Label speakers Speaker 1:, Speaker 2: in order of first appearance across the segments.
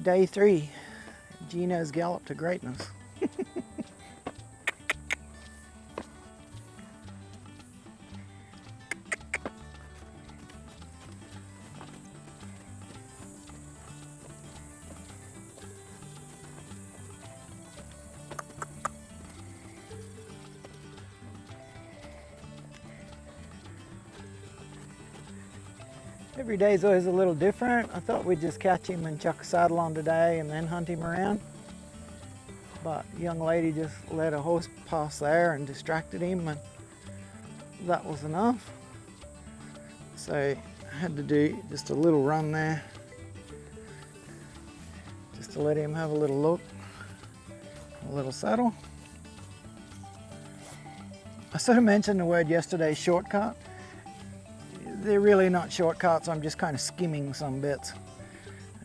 Speaker 1: Day 3, Gino's gallop to greatness. Every day is always a little different. I thought we'd just catch him and chuck a saddle on today and then hunt him around. But a young lady just let a horse pass there and distracted him, and that was enough. So I had to do just a little run there, just to let him have a little look, a little saddle. I sort of mentioned the word yesterday, shortcut. They're really not shortcuts, I'm just kind of skimming some bits.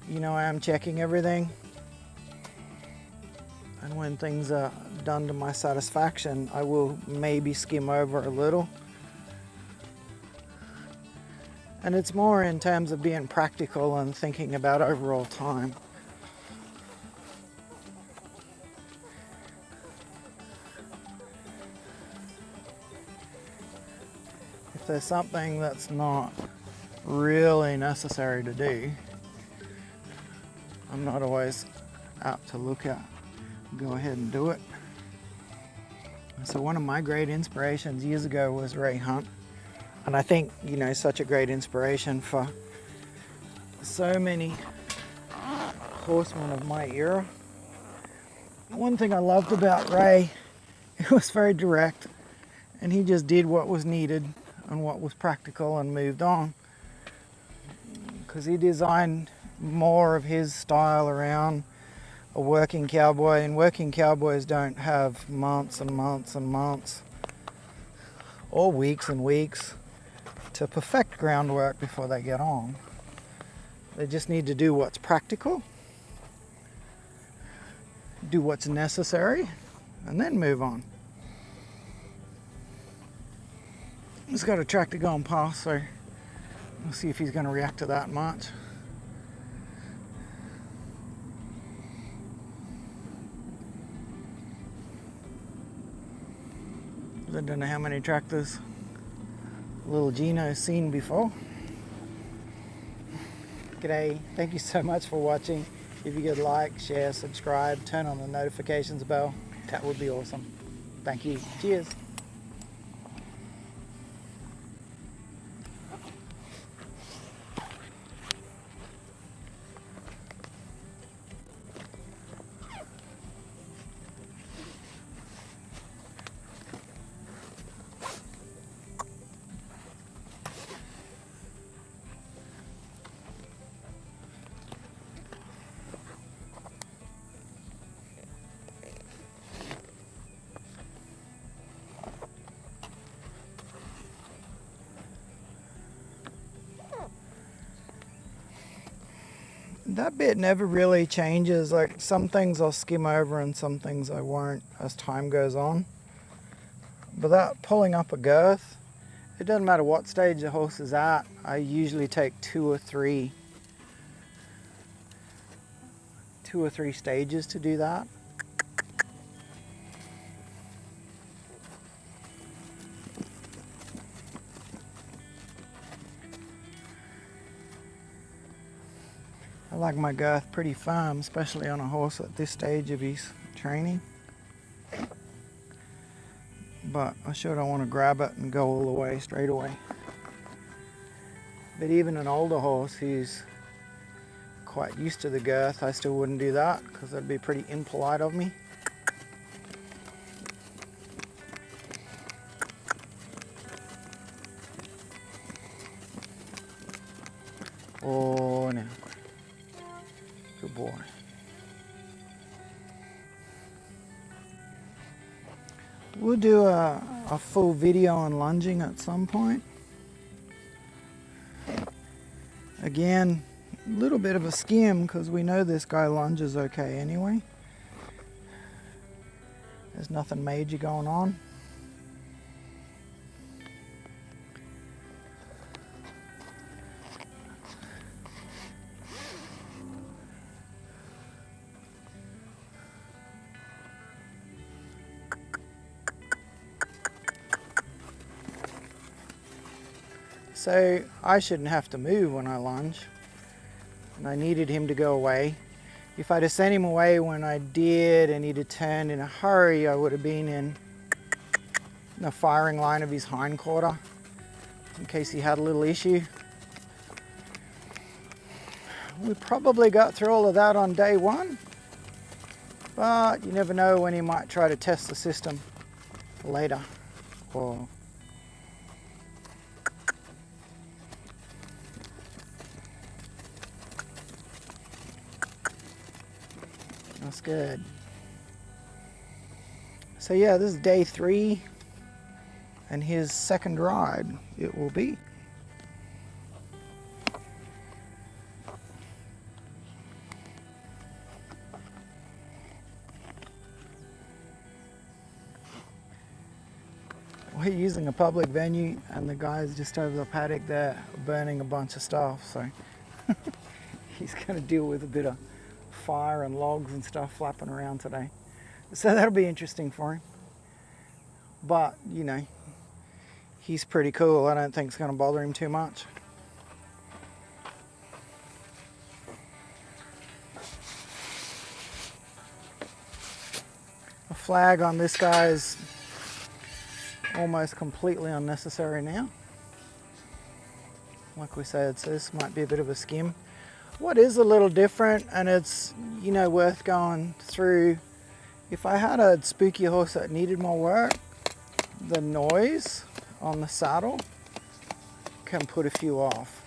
Speaker 1: You know, I am checking everything. And when things are done to my satisfaction, I will maybe skim over a little. And it's more in terms of being practical and thinking about overall time. If there's something that's not really necessary to do, I'm not always apt to look at. Go ahead and do it. So one of my great inspirations years ago was Ray Hunt. And I think, you know, such a great inspiration for so many horsemen of my era. One thing I loved about Ray, he was very direct, and he just did what was needed and what was practical and moved on. Because he designed more of his style around a working cowboy, and working cowboys don't have months and months and months or weeks and weeks to perfect groundwork before they get on. They just need to do what's practical, do what's necessary, and then move on. He's got a tractor going past, so we'll see if he's going to react to that much. I don't know how many tractors little Gino's seen before. G'day, thank you so much for watching. If you could like, share, subscribe, turn on the notifications bell, that would be awesome. Thank you. Cheers. That bit never really changes. Like, some things I'll skim over and some things I won't as time goes on. But that pulling up a girth, it doesn't matter what stage the horse is at. I usually take two or three stages to do that. I like my girth pretty firm, especially on a horse at this stage of his training. But I sure don't want to grab it and go all the way straight away. But even an older horse who's quite used to the girth, I still wouldn't do that because that'd be pretty impolite of me. Oh, no. Good boy. We'll do a full video on lunging at some point. Again, a little bit of a skim because we know this guy lunges okay anyway. There's nothing major going on. So I shouldn't have to move when I lunge, and I needed him to go away. If I'd have sent him away when I did and he'd have turned in a hurry, I would have been in the firing line of his hind quarter in case he had a little issue. We probably got through all of that on day one, but you never know when he might try to test the system later. Or that's good. So yeah, this is day 3 and his second ride it will be. We're using a public venue and the guy's just over the paddock there burning a bunch of stuff, so he's going to deal with a bit of fire and logs and stuff flapping around today. So that'll be interesting for him. But, you know, he's pretty cool. I don't think it's going to bother him too much. The flag on this guy is almost completely unnecessary now. Like we said, so this might be a bit of a skim. What is a little different, and it's, you know, worth going through, if I had a spooky horse that needed more work, the noise on the saddle can put a few off.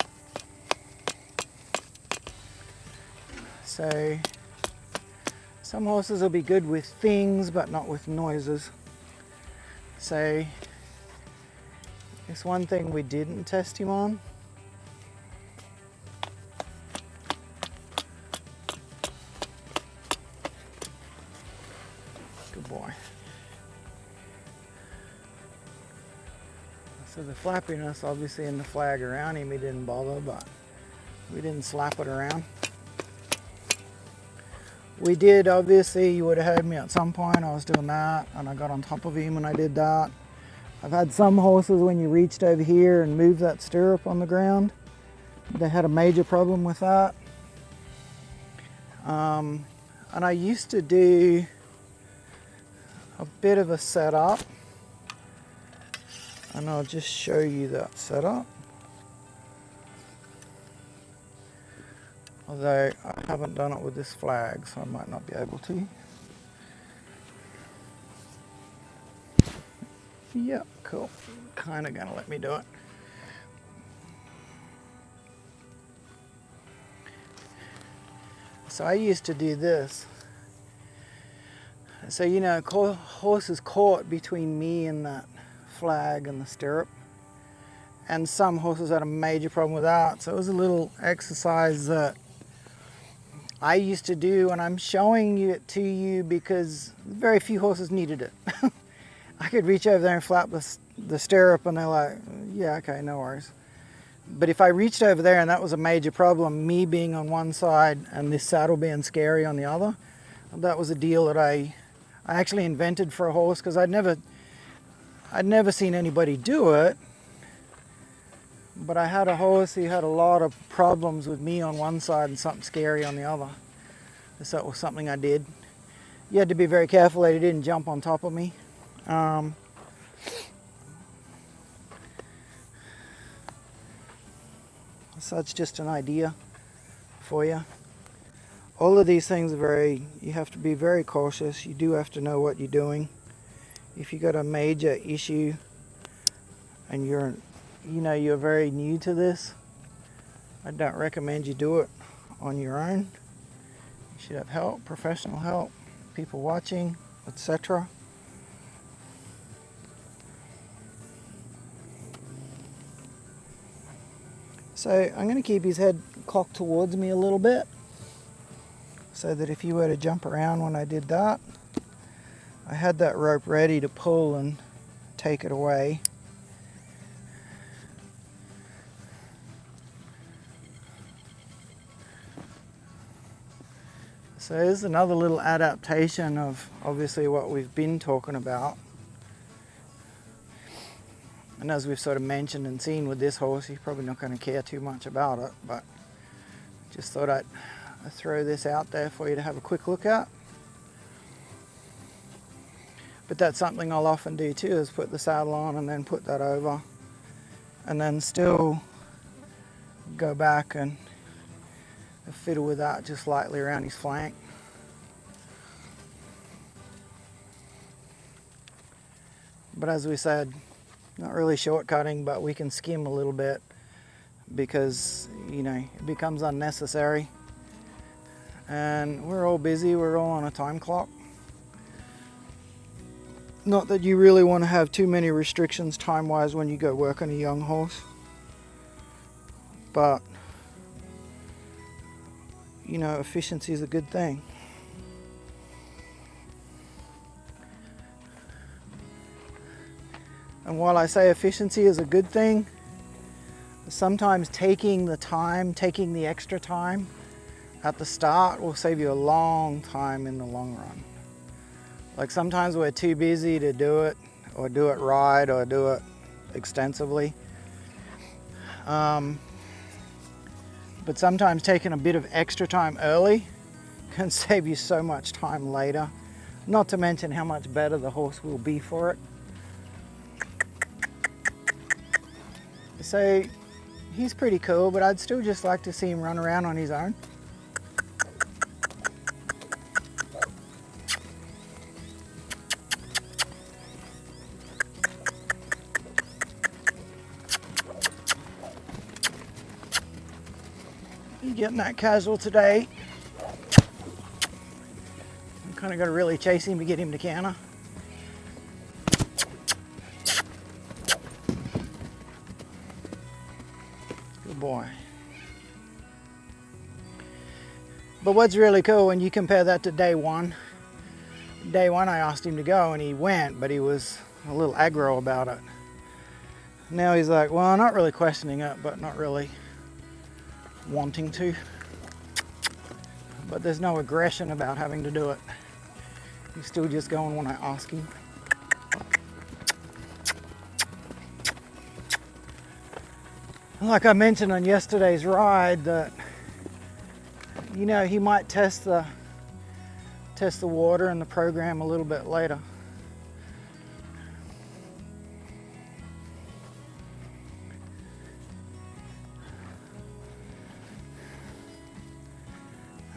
Speaker 1: So some horses will be good with things but not with noises. So it's one thing we didn't test him on. Good boy. So the flappiness, obviously in the flag around him, he didn't bother, but we didn't slap it around. We did, obviously, you would have heard me at some point, I was doing that, and I got on top of him when I did that. I've had some horses, when you reached over here and moved that stirrup on the ground, they had a major problem with that. And I used to do a bit of a setup, and I'll just show you that setup. Although I haven't done it with this flag, so I might not be able to. Yep, cool. Kind of gonna let me do it. So I used to do this. So, you know, horse is caught between me and that flag and the stirrup. And some horses had a major problem with that. So it was a little exercise that I used to do, and I'm showing it to you because very few horses needed it. I could reach over there and flap the stirrup and they're like, yeah, okay, no worries. But if I reached over there and that was a major problem, me being on one side and this saddle being scary on the other, that was a deal that I actually invented for a horse, because I'd never seen anybody do it. But I had a horse who had a lot of problems with me on one side and something scary on the other. So it was something I did. You had to be very careful that he didn't jump on top of me. So it's just an idea for you. All of these things are you have to be very cautious. You do have to know what you're doing. If you got a major issue and you're very new to this, I don't recommend you do it on your own. You should have help, professional help, people watching, etc. So I'm going to keep his head cocked towards me a little bit, so that if he were to jump around when I did that, I had that rope ready to pull and take it away. So here's another little adaptation of obviously what we've been talking about. And as we've sort of mentioned and seen with this horse, he's probably not going to care too much about it, but just thought I'd throw this out there for you to have a quick look at. But that's something I'll often do too, is put the saddle on and then put that over, and then still go back and fiddle with that just lightly around his flank. But as we said, not really shortcutting, but we can skim a little bit because, you know, it becomes unnecessary. And we're all busy, we're all on a time clock. Not that you really want to have too many restrictions time-wise when you go work on a young horse. But, you know, efficiency is a good thing. And while I say efficiency is a good thing, sometimes taking the time, taking the extra time at the start will save you a long time in the long run. Like sometimes we're too busy to do it, or do it right, or do it extensively. But sometimes taking a bit of extra time early can save you so much time later. Not to mention how much better the horse will be for it. So he's pretty cool, but I'd still just like to see him run around on his own. He's getting that casual today. I'm kind of got to really chase him to get him to canter. Boy. But what's really cool when you compare that to day one I asked him to go and he went, but he was a little aggro about it. Now he's like, well, not really questioning it, but not really wanting to. But there's no aggression about having to do it. He's still just going when I ask him. Like I mentioned on yesterday's ride, that, you know, he might test the water and the program a little bit later.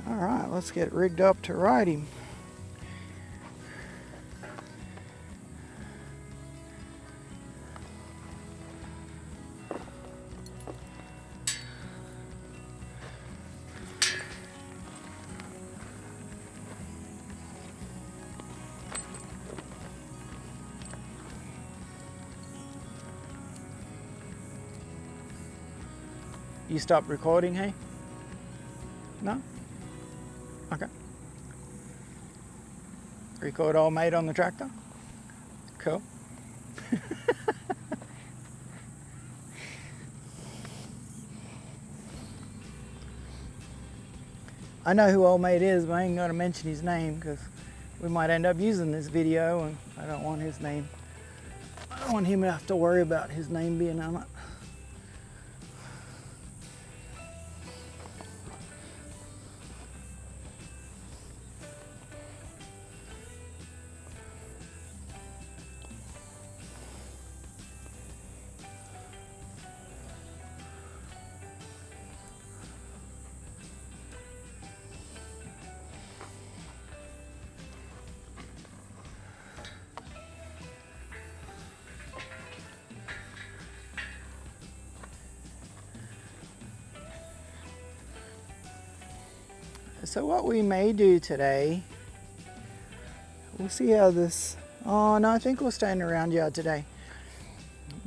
Speaker 1: All right, let's get rigged up to ride him. You stopped recording, hey? No? Okay. Record all made on the tractor? Cool. I know who Old Mate is, but I ain't gonna mention his name because we might end up using this video and I don't want his name. I don't want him to have to worry about his name being on it. So what we may do today, we'll see how this, oh no, I think we'll stay in the round yard today.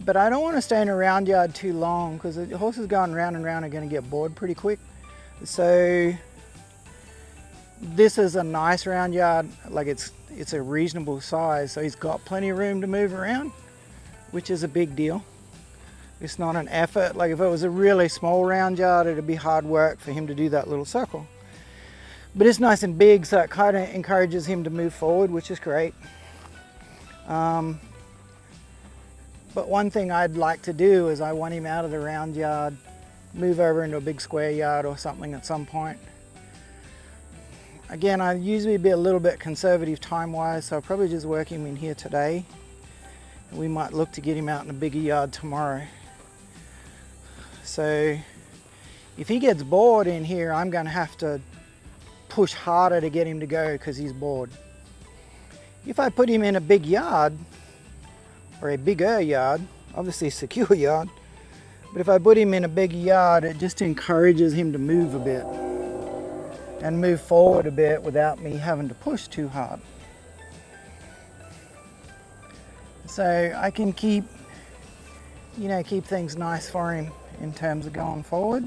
Speaker 1: But I don't want to stay in a round yard too long because the horses going round and round are going to get bored pretty quick. So this is a nice round yard, like it's a reasonable size, so he's got plenty of room to move around, which is a big deal. It's not an effort. Like if it was a really small round yard, it'd be hard work for him to do that little circle. But it's nice and big, so it kind of encourages him to move forward, which is great. But one thing I'd like to do is I want him out of the round yard, move over into a big square yard or something at some point. Again, I usually be a little bit conservative time-wise, so I'll probably just work him in here today. We might look to get him out in a bigger yard tomorrow. So if he gets bored in here, I'm going to have to push harder to get him to go because he's bored. If I put him in a big yard, or a bigger yard, obviously a secure yard, but if I put him in a bigger yard, it just encourages him to move a bit and move forward a bit without me having to push too hard. So I can keep things nice for him in terms of going forward.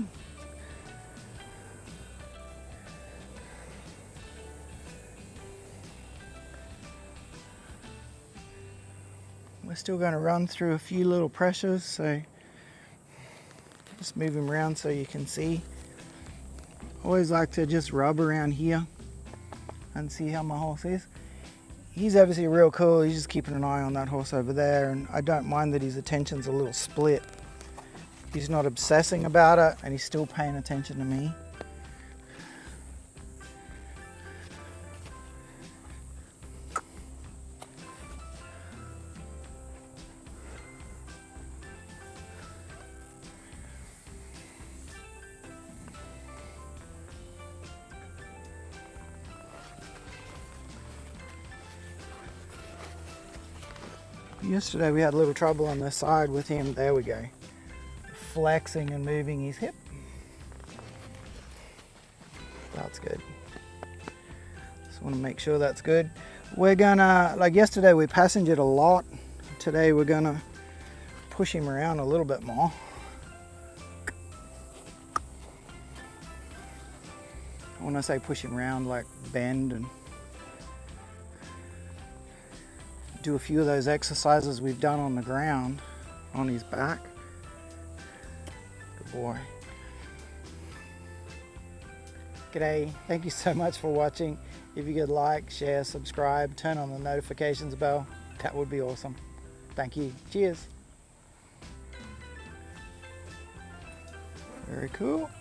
Speaker 1: We're still going to run through a few little pressures, so just move him around so you can see. Always like to just rub around here and see how my horse is. He's obviously real cool. He's just keeping an eye on that horse over there, and I don't mind that his attention's a little split. He's not obsessing about it, and he's still paying attention to me. Yesterday we had a little trouble on the side with him. There we go. Flexing and moving his hip. That's good. Just want to make sure that's good. We're gonna, like yesterday we passengered a lot. Today we're gonna push him around a little bit more. When I say push him around, like bend and do a few of those exercises we've done on the ground on his back. Good boy. G'day, thank you so much for watching. If you could like, share, subscribe, turn on the notifications bell, that would be awesome. Thank you. Cheers. Very cool.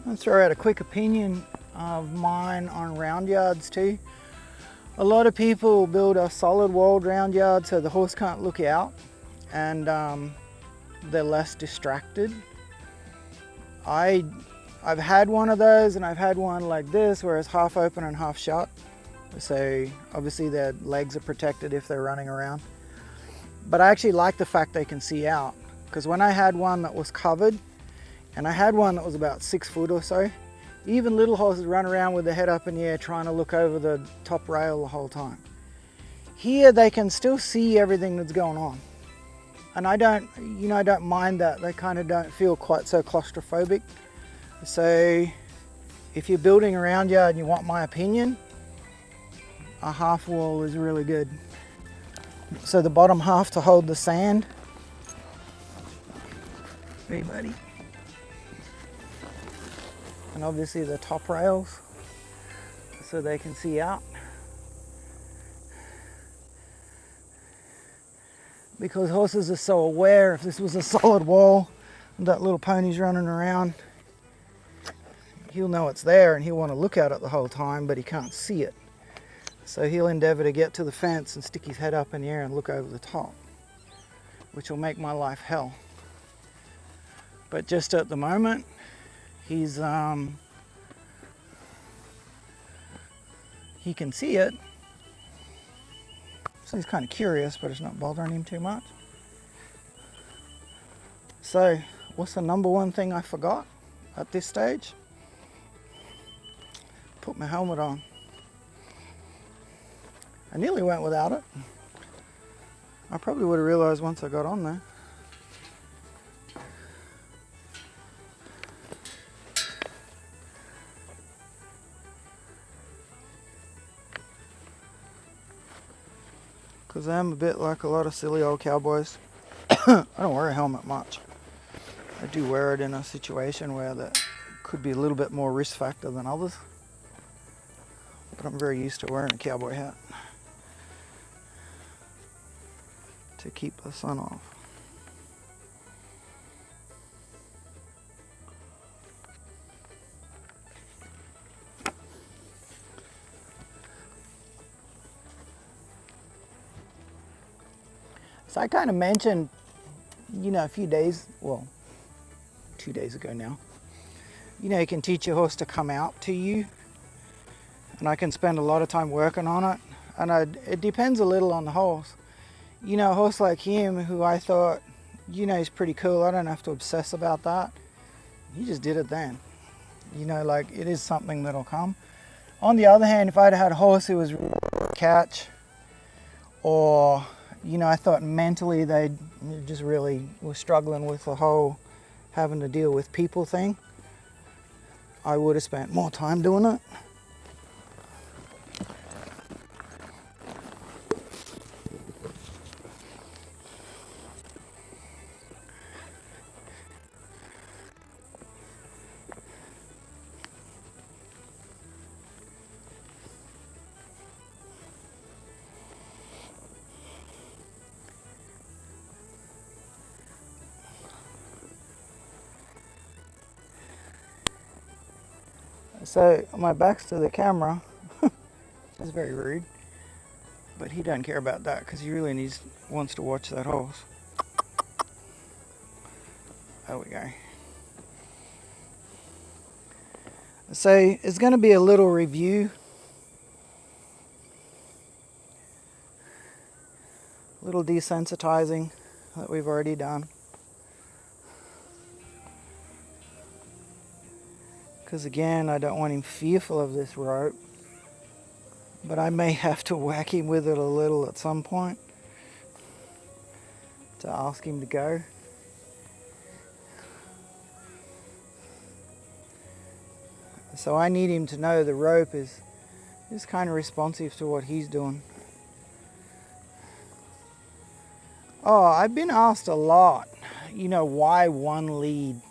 Speaker 1: I'll throw out a quick opinion of mine on round yards too. A lot of people build a solid walled round yard so the horse can't look out and they're less distracted. I've had one of those, and I've had one like this where it's half open and half shut. So obviously their legs are protected if they're running around. But I actually like the fact they can see out, because when I had one that was covered, and I had one that was about 6 foot or so, even little horses run around with their head up in the air trying to look over the top rail the whole time. Here they can still see everything that's going on. And I don't mind that. They kind of don't feel quite so claustrophobic. So if you're building a round yard and you want my opinion, a half wall is really good. So the bottom half to hold the sand. Hey buddy. And obviously the top rails so they can see out. Because horses are so aware, if this was a solid wall and that little pony's running around, he'll know it's there and he'll want to look at it the whole time, but he can't see it. So he'll endeavor to get to the fence and stick his head up in the air and look over the top, which will make my life hell. But just at the moment, he can see it, so he's kind of curious, but it's not bothering him too much. So what's the number one thing I forgot at this stage? Put my helmet on. I nearly went without it. I probably would have realized once I got on there. Because I'm a bit like a lot of silly old cowboys. I don't wear a helmet much. I do wear it in a situation where that could be a little bit more risk factor than others. But I'm very used to wearing a cowboy hat to keep the sun off. So I kind of mentioned, a few days, well, 2 days ago now, you can teach your horse to come out to you, and I can spend a lot of time working on it, and it depends a little on the horse. A horse like him, who I thought, is pretty cool, I don't have to obsess about that. He just did it then. Like, it is something that'll come. On the other hand, if I'd had a horse who was catch, or I thought mentally they just really were struggling with the whole having to deal with people thing, I would have spent more time doing it. So my back's to the camera, which is very rude, but he doesn't care about that because he really wants to watch that horse. There we go. So it's going to be a little review, a little desensitizing that we've already done. Because again, I don't want him fearful of this rope, but I may have to whack him with it a little at some point to ask him to go. So I need him to know the rope is kind of responsive to what he's doing. Oh, I've been asked a lot, why one lead?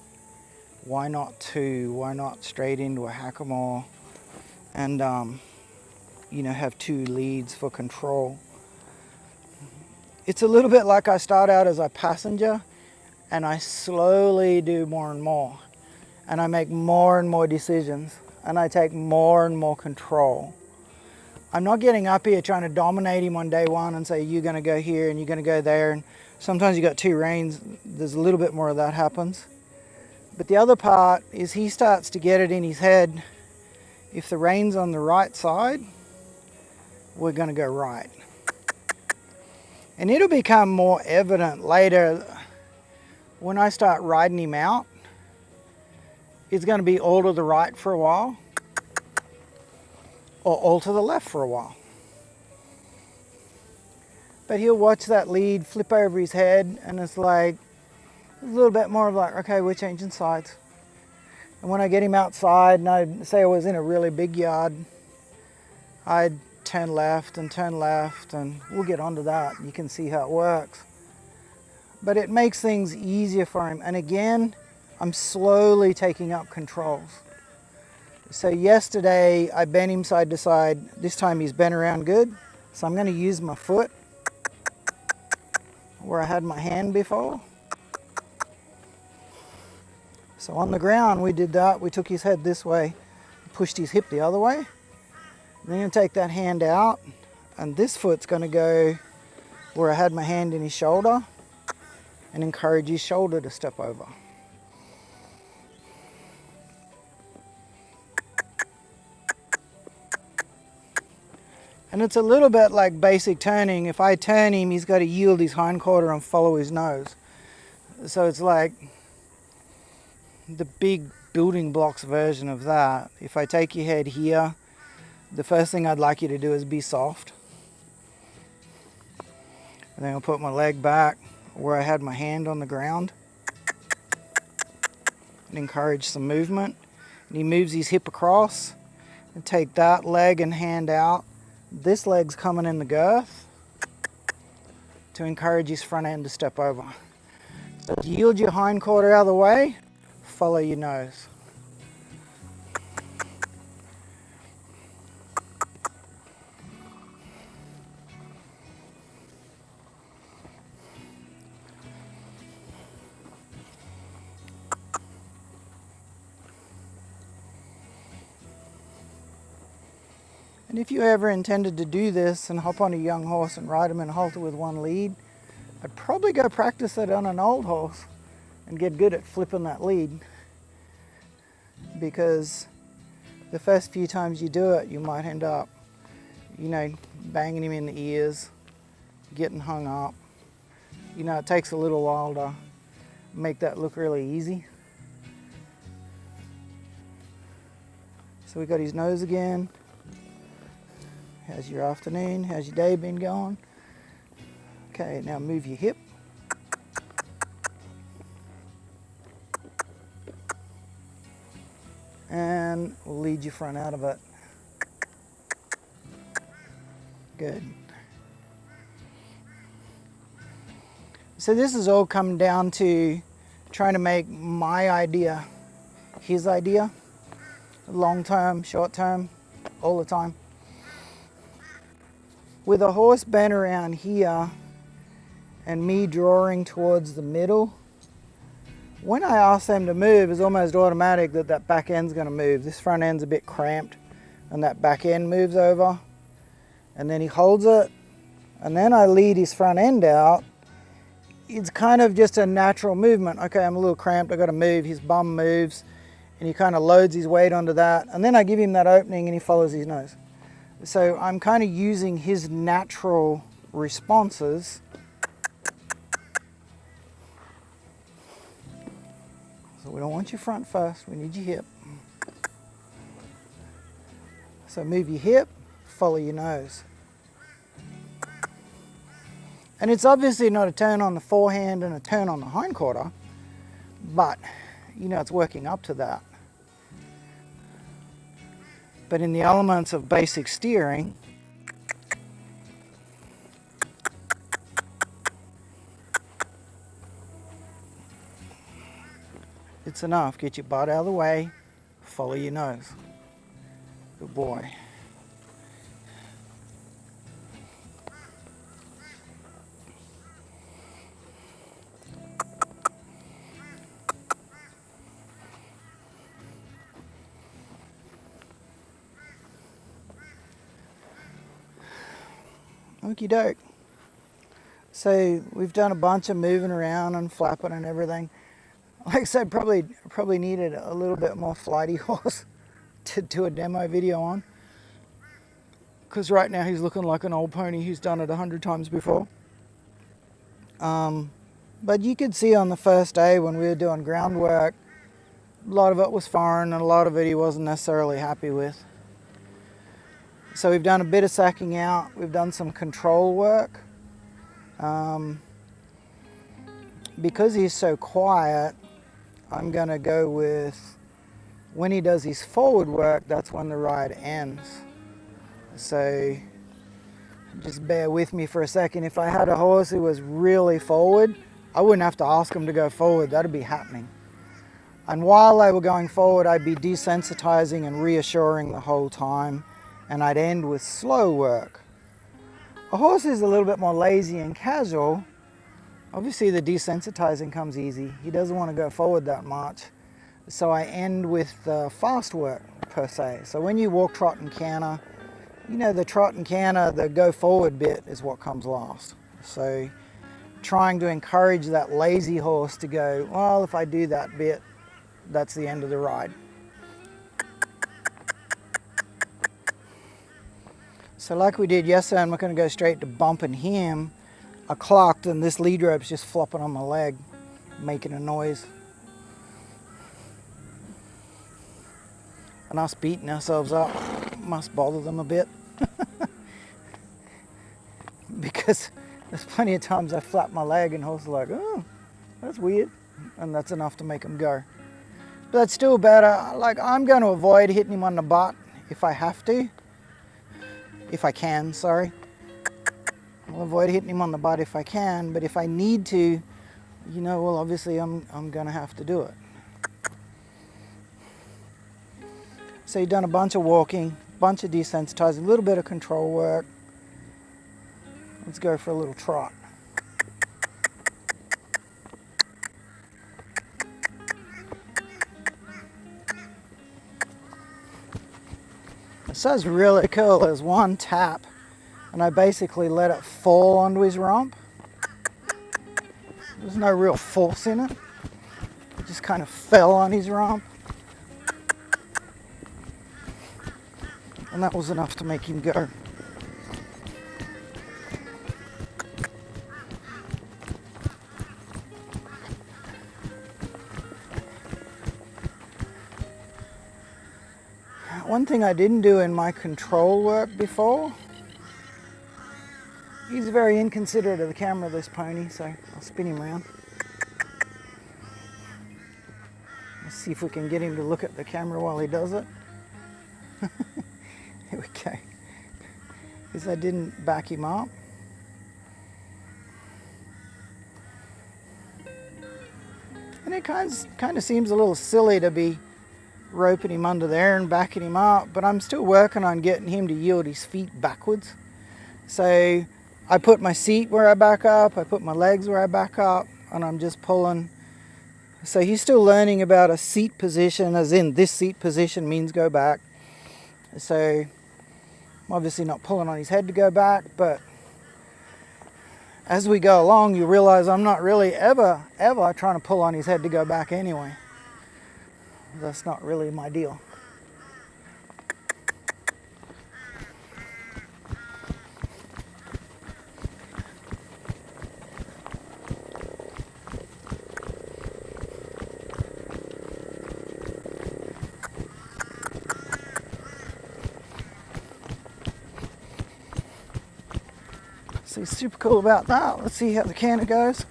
Speaker 1: Why not two? Why not straight into a hackamore and, have two leads for control? It's a little bit like I start out as a passenger and I slowly do more and more. And I make more and more decisions and I take more and more control. I'm not getting up here trying to dominate him on day one and say, you're going to go here and you're going to go there. And sometimes you got two reins. There's a little bit more of that happens. But the other part is he starts to get it in his head. If the reine's on the right side, we're going to go right. And it'll become more evident later when I start riding him out. It's going to be all to the right for a while or all to the left for a while. But he'll watch that lead flip over his head and it's like a little bit more of like, okay, we're changing sides. And when I get him outside and I say I was in a really big yard, I'd turn left and we'll get onto that. You can see how it works. But it makes things easier for him. And again, I'm slowly taking up controls. So yesterday I bent him side to side. This time he's bent around good. So I'm going to use my foot where I had my hand before. So on the ground we did that. We took his head this way, pushed his hip the other way. Then I'm going to take that hand out and this foot's going to go where I had my hand in his shoulder and encourage his shoulder to step over. And it's a little bit like basic turning. If I turn him, he's got to yield his hindquarter and follow his nose. So it's like the big building blocks version of that. If I take your head here, the first thing I'd like you to do is be soft. And then I'll put my leg back where I had my hand on the ground and encourage some movement. And he moves his hip across and take that leg and hand out. This leg's coming in the girth to encourage his front end to step over. Yield your hind quarter out of the way, follow your nose. And if you ever intended to do this and hop on a young horse and ride him in a halter with one lead, I'd probably go practice it on an old horse and get good at flipping that lead, because the first few times you do it, you might end up, you know, banging him in the ears, getting hung up. You know, it takes a little while to make that look really easy. So we got his nose again. How's your afternoon? How's your day been going? Okay, now move your hip. And lead your front out of it. Good. So this has all come down to trying to make my idea his idea. Long term, short term, all the time. With a horse bent around here and me drawing towards the middle, when I ask them to move, it's almost automatic that that back end's going to move. This front end's a bit cramped and that back end moves over, and then he holds it, and then I lead his front end out. It's kind of just a natural movement. Okay, I'm a little cramped, I got to move. His bum moves and he kind of loads his weight onto that, and then I give him that opening and he follows his nose. So I'm kind of using his natural responses. So we don't want your front first, we need your hip. So move your hip, follow your nose. And it's obviously not a turn on the forehand and a turn on the hindquarter, but you know, it's working up to that. But in the elements of basic steering, it's enough. Get your butt out of the way, follow your nose. Good boy. Okie doke. So we've done a bunch of moving around and flapping and everything. Like I said, probably needed a little bit more flighty horse to do a demo video on, because right now he's looking like an old pony who's done it 100 times before. But you could see on the first day when we were doing groundwork, a lot of it was foreign and a lot of it he wasn't necessarily happy with. So we've done a bit of sacking out, we've done some control work. Because he's so quiet, I'm going to go with, when he does his forward work, that's when the ride ends. So just bear with me for a second. If I had a horse who was really forward, I wouldn't have to ask him to go forward, that'd be happening. And while they were going forward, I'd be desensitizing and reassuring the whole time, and I'd end with slow work. A horse is a little bit more lazy and casual. Obviously the desensitizing comes easy. He doesn't want to go forward that much. So I end with fast work per se. So when you walk, trot and canter, you know, the trot and canter, the go forward bit is what comes last. So trying to encourage that lazy horse to go, well, if I do that bit, that's the end of the ride. So like we did yesterday, I'm not going to go straight to bumping him. I clocked and this lead rope's just flopping on my leg, making a noise. And us beating ourselves up must bother them a bit. Because there's plenty of times I flap my leg and horses are like, oh, that's weird. And that's enough to make them go. But that's still better. Like, I'm going to avoid hitting him on the butt if I have to. If I can, sorry. I'll avoid hitting him on the butt if I can, but if I need to, you know, well, obviously I'm gonna have to do it. So you've done a bunch of walking, bunch of desensitizing, a little bit of control work. Let's go for a little trot. This is really cool. There's one tap, and I basically let it fall onto his rump. There's no real force in it. It just kind of fell on his rump. And that was enough to make him go. One thing I didn't do in my control work before, he's very inconsiderate of the camera, this pony, so I'll spin him around. Let's see if we can get him to look at the camera while he does it. Here we go. Because I didn't back him up. And it kind of seems a little silly to be roping him under there and backing him up, but I'm still working on getting him to yield his feet backwards. So I put my seat where I back up, I put my legs where I back up, and I'm just pulling. So he's still learning about a seat position, as in this seat position means go back. So I'm obviously not pulling on his head to go back, but as we go along, you realize I'm not really ever trying to pull on his head to go back anyway. That's not really my deal. So super cool about that. Let's see how the canter goes.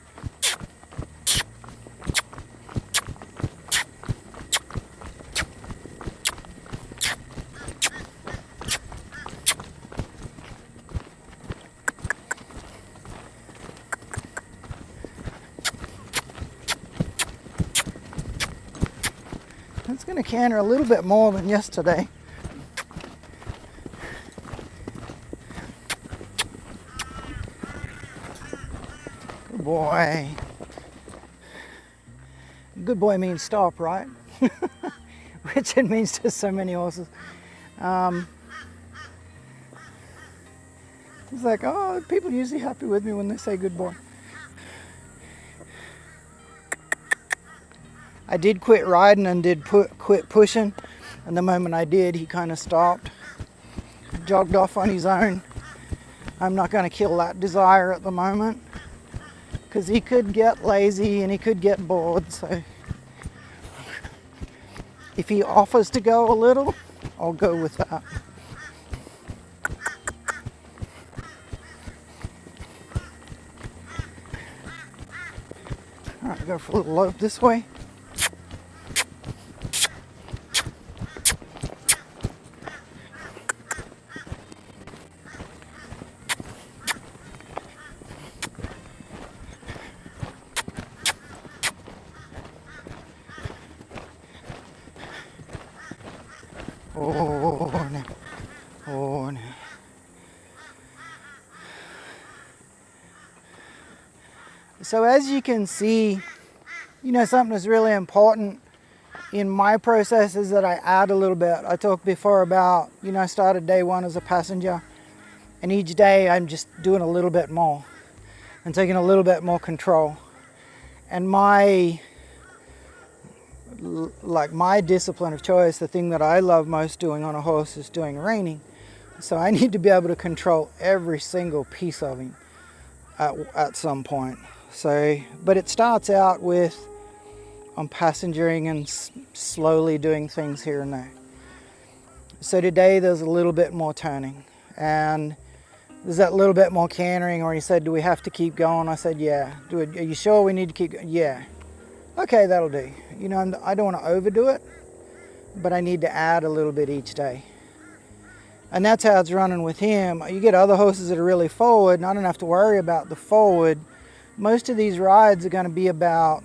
Speaker 1: It's going to canter a little bit more than yesterday. Good boy. Good boy means stop, right? Which it means to so many horses. It's like, oh, people are usually happy with me when they say good boy. I did quit riding and did quit pushing, and the moment I did, he kind of stopped, jogged off on his own. I'm not going to kill that desire at the moment, because he could get lazy and he could get bored, so if he offers to go a little, I'll go with that. All right, go for a little lope this way. Oh, no. Oh, no. So as you can see, you know, something that's really important in my process is that I add a little bit. I talked before about, you know, I started day one as a passenger, and each day I'm just doing a little bit more and taking a little bit more control. And my discipline of choice, the thing that I love most doing on a horse is doing reining. So I need to be able to control every single piece of him at some point. So, but it starts out with I'm passengering and slowly doing things here and there. So today there's a little bit more turning, and there's that little bit more cantering, or he said, do we have to keep going? I said, yeah. Are you sure we need to keep going? Yeah. Okay, that'll do. You know, I don't want to overdo it, but I need to add a little bit each day. And that's how it's running with him. You get other horses that are really forward, and I don't have to worry about the forward most of these rides are going to be about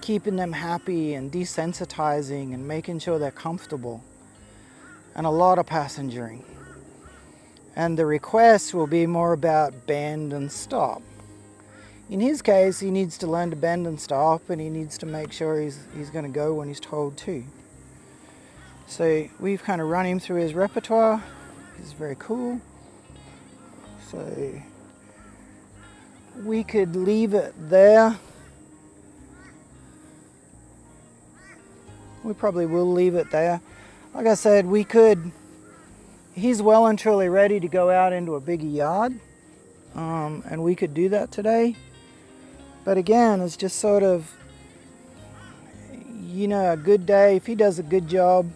Speaker 1: keeping them happy and desensitizing and making sure they're comfortable, and a lot of passengering. And the requests will be more about bend and stop. In his case, he needs to learn to bend and stop, and he needs to make sure he's going to go when he's told to. So we've kind of run him through his repertoire. It's very cool. So we could leave it there. We probably will leave it there. Like I said, we could, he's well and truly ready to go out into a bigger yard. And we could do that today. But again, it's just sort of, you know, a good day. If he does a good job,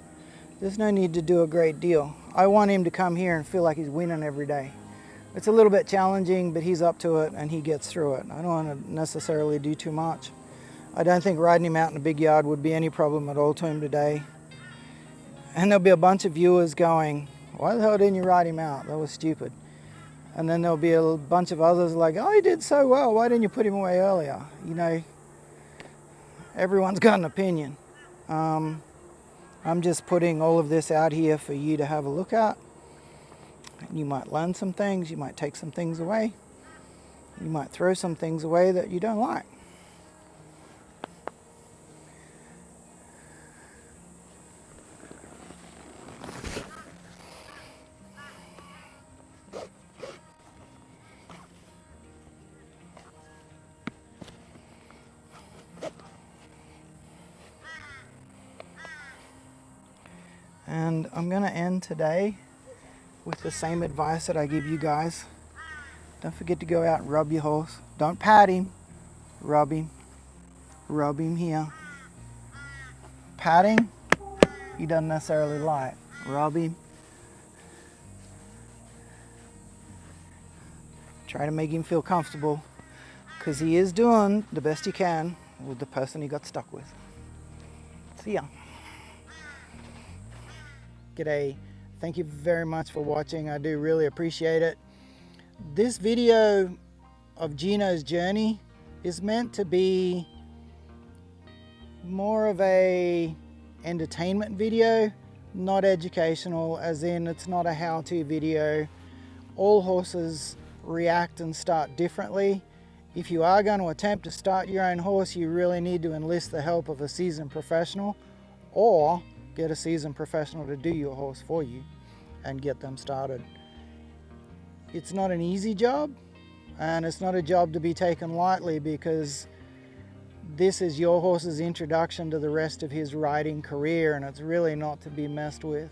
Speaker 1: there's no need to do a great deal. I want him to come here and feel like he's winning every day. It's a little bit challenging, but he's up to it and he gets through it. I don't want to necessarily do too much. I don't think riding him out in a big yard would be any problem at all to him today. And there'll be a bunch of viewers going, why the hell didn't you ride him out? That was stupid. And then there'll be a bunch of others like, oh, he did so well. Why didn't you put him away earlier? You know, everyone's got an opinion. I'm just putting all of this out here for you to have a look at. You might learn some things. You might take some things away. You might throw some things away that you don't like. And I'm going to end today with the same advice that I give you guys. Don't forget to go out and rub your horse. Don't pat him. Rub him. Rub him here. Patting, he doesn't necessarily like. Rub him. Try to make him feel comfortable, because he is doing the best he can with the person he got stuck with. See ya. G'day. Thank you very much for watching. I do really appreciate it. This video of Gino's journey is meant to be more of a entertainment video, not educational, as in it's not a how-to video. All horses react and start differently. If you are going to attempt to start your own horse, you really need to enlist the help of a seasoned professional, or get a seasoned professional to do your horse for you and get them started. It's not an easy job, and it's not a job to be taken lightly, because this is your horse's introduction to the rest of his riding career, and it's really not to be messed with.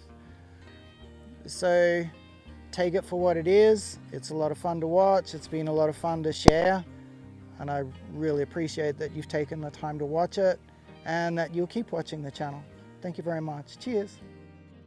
Speaker 1: So take it for what it is. It's a lot of fun to watch. It's been a lot of fun to share, and I really appreciate that you've taken the time to watch it and that you'll keep watching the channel. Thank you very much. Cheers.